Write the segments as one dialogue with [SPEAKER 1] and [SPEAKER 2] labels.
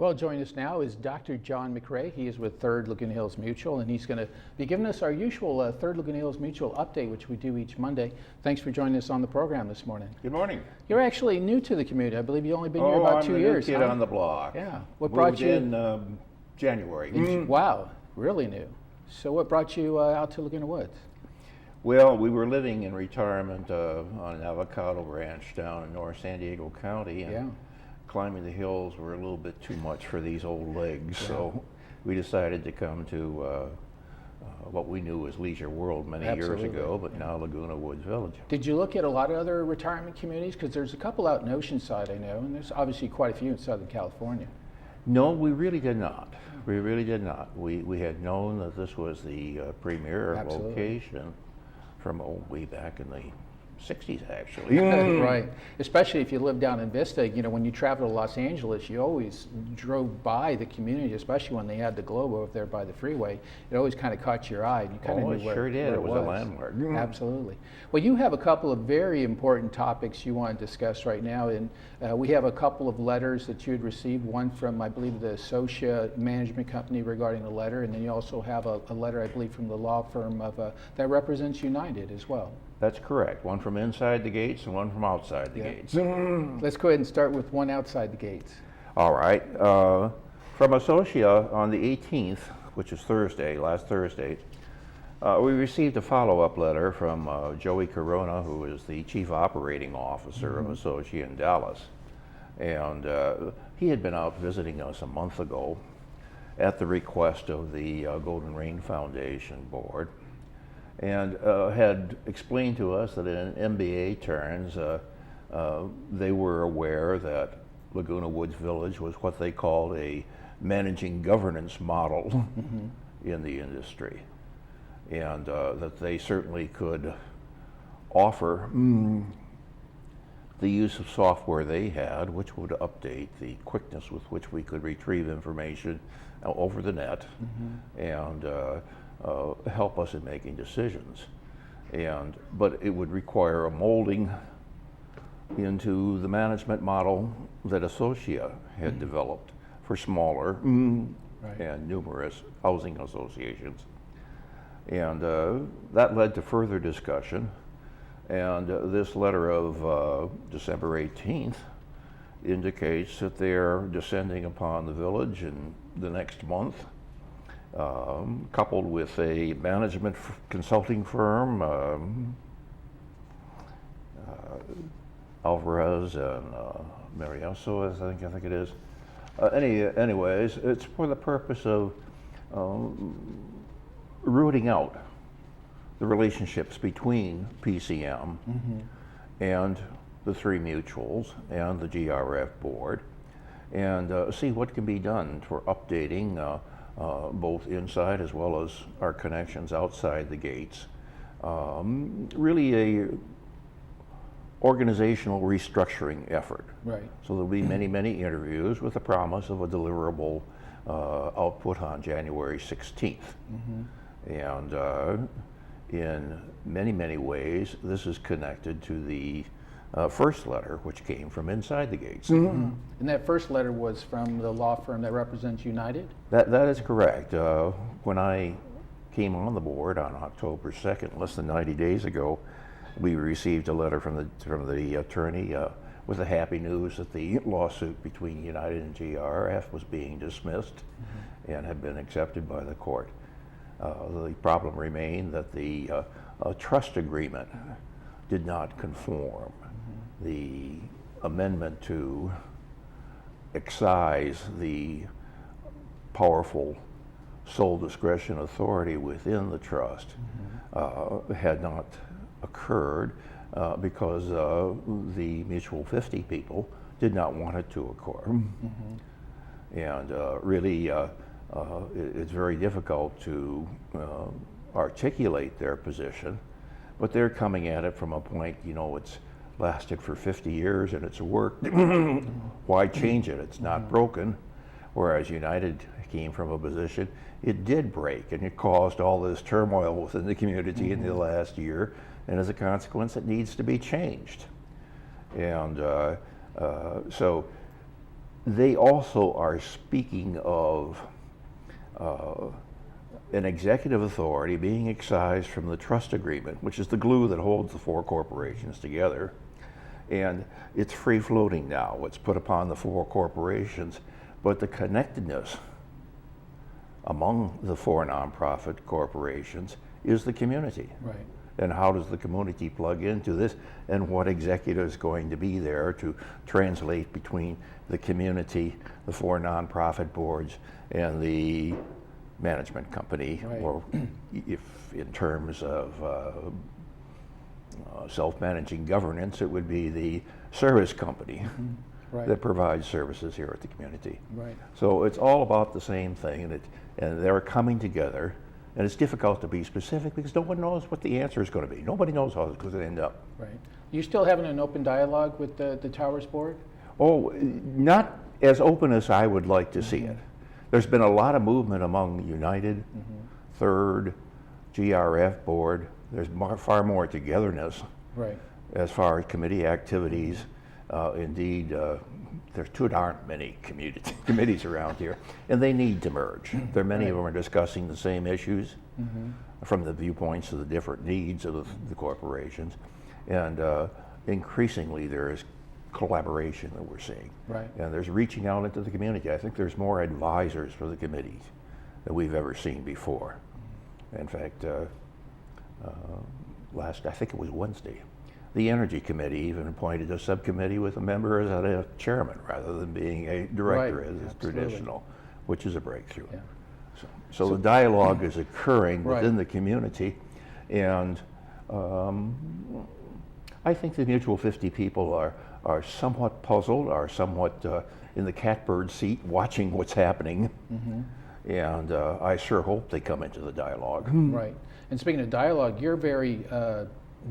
[SPEAKER 1] Well, joining us now is Dr. John McRae. He is with Third Laguna Hills Mutual, and he's going to be giving us our usual Third Laguna Hills Mutual update, which we do each Monday. Thanks for joining us on the program this morning.
[SPEAKER 2] Good morning.
[SPEAKER 1] You're actually new to the community. I believe you've only been here about 2 years.
[SPEAKER 2] I'm the new kid on the block.
[SPEAKER 1] Yeah. What
[SPEAKER 2] Moved
[SPEAKER 1] brought you
[SPEAKER 2] in January.
[SPEAKER 1] Wow, really new. So what brought you out to Laguna Woods?
[SPEAKER 2] Well, we were living in retirement on an avocado ranch down in North San Diego County, and climbing the hills were a little bit too much for these old legs. Yeah. So we decided to come to what we knew as Leisure World many years ago, but now Laguna Woods Village.
[SPEAKER 1] Did you look at a lot of other retirement communities? Because there's a couple out in Oceanside, I know, and there's obviously quite a few in Southern California.
[SPEAKER 2] No, we really did not. We really did not. We had known that this was the premier location from way back in the 60s, actually.
[SPEAKER 1] Right. Especially if you live down in Vista, you know, when you travel to Los Angeles, you always drove by the community, especially when they had the Globe over there by the freeway. It always kind of caught your eye. You kind of knew where,
[SPEAKER 2] sure did.
[SPEAKER 1] Where
[SPEAKER 2] it was a landmark.
[SPEAKER 1] Absolutely. Well, you have a couple of very important topics you want to discuss right now, and we have a couple of letters that you had received, one from, I believe, the Socia Management Company regarding the letter, and then you also have a letter, I believe, from the law firm of that represents United as well.
[SPEAKER 2] That's correct. One from inside the gates and one from outside the gates.
[SPEAKER 1] Let's go ahead and start with one outside the gates.
[SPEAKER 2] All right. From Associa on the 18th, which is Thursday, last Thursday, we received a follow-up letter from Joey Corona, who is the Chief Operating Officer of Associa in Dallas. And he had been out visiting us a month ago at the request of the Golden Rain Foundation Board, and had explained to us that in MBA terms, they were aware that Laguna Woods Village was what they called a managing governance model in the industry, and that they certainly could offer the use of software they had, which would update the quickness with which we could retrieve information over the net, and help us in making decisions. But it would require a molding into the management model that Associa had developed for smaller and numerous housing associations. And that led to further discussion. And this letter of December 18th indicates that they're descending upon the village in the next month, coupled with a management consulting firm, Alvarez and Mariaso, I think it is. Anyways, it's for the purpose of rooting out the relationships between PCM and the three mutuals and the GRF board, and see what can be done for updating both inside as well as our connections outside the gates. Really a organizational restructuring effort.
[SPEAKER 1] Right.
[SPEAKER 2] So therell be many, many interviews with the promise of a deliverable output on January 16th. And in many, many ways, this is connected to the first letter, which came from inside the gates.
[SPEAKER 1] And that first letter was from the law firm that represents United?
[SPEAKER 2] That is correct. When I came on the board on October 2nd, less than 90 days ago, we received a letter from the attorney with the happy news that the lawsuit between United and GRF was being dismissed and had been accepted by the court. The problem remained that the trust agreement did not conform. The amendment to excise the powerful sole discretion authority within the trust had not occurred because the Mutual 50 people did not want it to occur. And really, it's very difficult to articulate their position, but they're coming at it from a point, you know, it's lasted for 50 years and it's worked. Why change it? It's not broken. Whereas United came from a position, it did break, and it caused all this turmoil within the community in the last year, and as a consequence, it needs to be changed. And so they also are speaking of an executive authority being excised from the trust agreement, which is the glue that holds the four corporations together. And it's free floating now. It's put upon the four corporations, but the connectedness among the four nonprofit corporations is the community.
[SPEAKER 1] Right.
[SPEAKER 2] And how does the community plug into this, and what executive is going to be there to translate between the community, the four nonprofit boards, and the management company,
[SPEAKER 1] Right.
[SPEAKER 2] or if in terms of self-managing governance, it would be the service company
[SPEAKER 1] Right.
[SPEAKER 2] that provides services here at the community.
[SPEAKER 1] Right.
[SPEAKER 2] So it's all about the same thing, and they're coming together. And it's difficult to be specific because no one knows what the answer is going to be. Nobody knows how it's going to end up.
[SPEAKER 1] Right. You still having an open dialogue with the Towers Board?
[SPEAKER 2] Oh, not as open as I would like to see it. There's been a lot of movement among United, Third, GRF Board. There's far more togetherness
[SPEAKER 1] Right.
[SPEAKER 2] as far as committee activities. Indeed, there's too darn many committees around here, and they need to merge. Many of them are discussing the same issues from the viewpoints of the different needs of the corporations, and increasingly there is collaboration that we're seeing.
[SPEAKER 1] Right.
[SPEAKER 2] And there's reaching out into the community. I think there's more advisors for the committees than we've ever seen before. In fact, I think it was Wednesday, the Energy Committee even appointed a subcommittee with a member as a chairman rather than being a director
[SPEAKER 1] Right,
[SPEAKER 2] as is
[SPEAKER 1] absolutely.
[SPEAKER 2] traditional, which is a breakthrough.
[SPEAKER 1] Yeah.
[SPEAKER 2] So the dialogue is occurring
[SPEAKER 1] Right.
[SPEAKER 2] within the community, and I think the Mutual 50 people are somewhat puzzled, are somewhat in the catbird seat watching what's happening, and I sure hope they come into the dialogue.
[SPEAKER 1] Right. And speaking of dialogue, you're very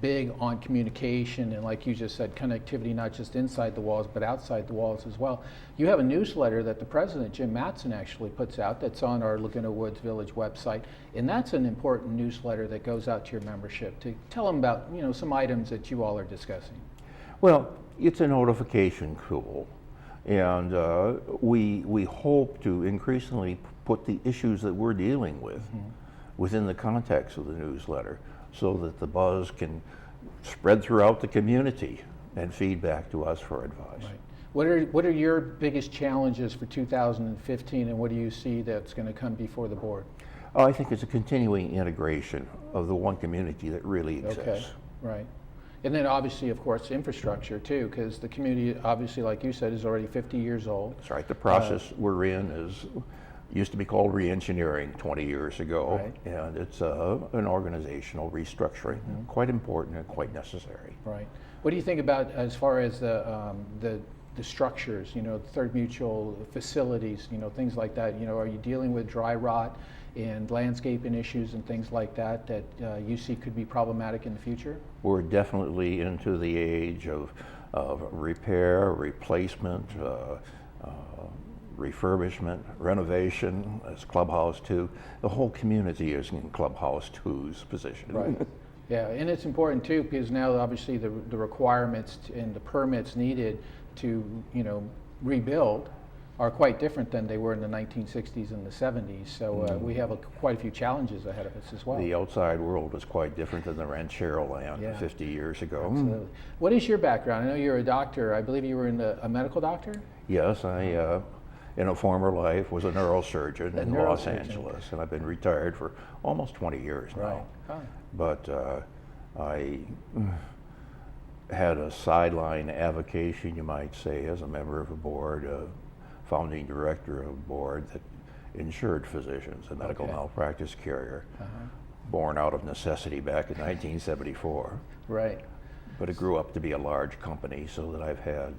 [SPEAKER 1] big on communication and, like you just said, connectivity, not just inside the walls, but outside the walls as well. You have a newsletter that the president, Jim Matson, actually puts out that's on our Laguna Woods Village website. And that's an important newsletter that goes out to your membership to tell them about, some items that you all are discussing.
[SPEAKER 2] Well, it's a notification tool, and we hope to increasingly put the issues that we're dealing with within the context of the newsletter, so that the buzz can spread throughout the community and feed back to us for advice.
[SPEAKER 1] Right. What are your biggest challenges for 2015, and what do you see that's going to come before the board?
[SPEAKER 2] I think it's a continuing integration of the one community that really exists.
[SPEAKER 1] Okay, right. And then obviously, of course, infrastructure too, because the community, obviously, like you said, is already 50 years old.
[SPEAKER 2] That's right. The process we're in used to be called re-engineering 20 years ago,
[SPEAKER 1] Right.
[SPEAKER 2] and it's an organizational restructuring, quite important and quite necessary.
[SPEAKER 1] Right. What do you think about as far as the structures, Third Mutual facilities, things like that? Are you dealing with dry rot and landscaping issues and things like that you see could be problematic in the future?
[SPEAKER 2] We're definitely into the age of repair, replacement, refurbishment, renovation, as Clubhouse 2. The whole community is in Clubhouse 2's position.
[SPEAKER 1] Right. Yeah, and it's important too, because now obviously the requirements and the permits needed to rebuild are quite different than they were in the 1960s and the 70s. So we have quite a few challenges ahead of us as well.
[SPEAKER 2] The outside world is quite different than the ranchero land
[SPEAKER 1] Yeah.
[SPEAKER 2] 50 years ago.
[SPEAKER 1] Absolutely. What is your background? I know you're a doctor. I believe you were a medical doctor?
[SPEAKER 2] Yes, I, in a former life, was a neurosurgeon in Los
[SPEAKER 1] neurosurgeon.
[SPEAKER 2] Angeles, and I've been retired for almost 20 years now.
[SPEAKER 1] Oh.
[SPEAKER 2] But I had a sideline avocation, you might say, as a member of a board, founding director of a board that insured physicians, a medical
[SPEAKER 1] Okay.
[SPEAKER 2] malpractice carrier, born out of necessity back in 1974.
[SPEAKER 1] Right.
[SPEAKER 2] But it grew up to be a large company, so that I've had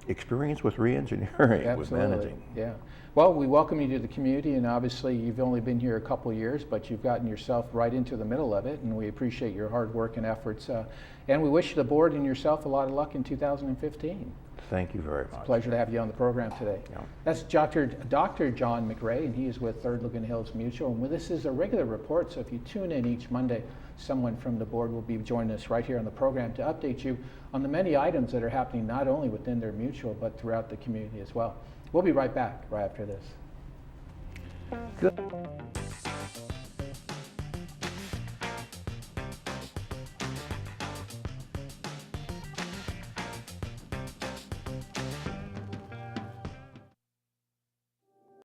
[SPEAKER 2] experience with re-engineering, with managing.
[SPEAKER 1] Yeah. Well, we welcome you to the community, and obviously you've only been here a couple years, but you've gotten yourself right into the middle of it, and we appreciate your hard work and efforts. And we wish the board and yourself a lot of luck in 2015.
[SPEAKER 2] Thank you very much.
[SPEAKER 1] Pleasure to have you on the program today.
[SPEAKER 2] Yeah.
[SPEAKER 1] That's Dr. John McRae, and he is with Third Lagoon Hills Mutual. And this is a regular report, so if you tune in each Monday, someone from the board will be joining us right here on the program to update you on the many items that are happening not only within their mutual, but throughout the community as well. We'll be right back right after this.
[SPEAKER 2] Good.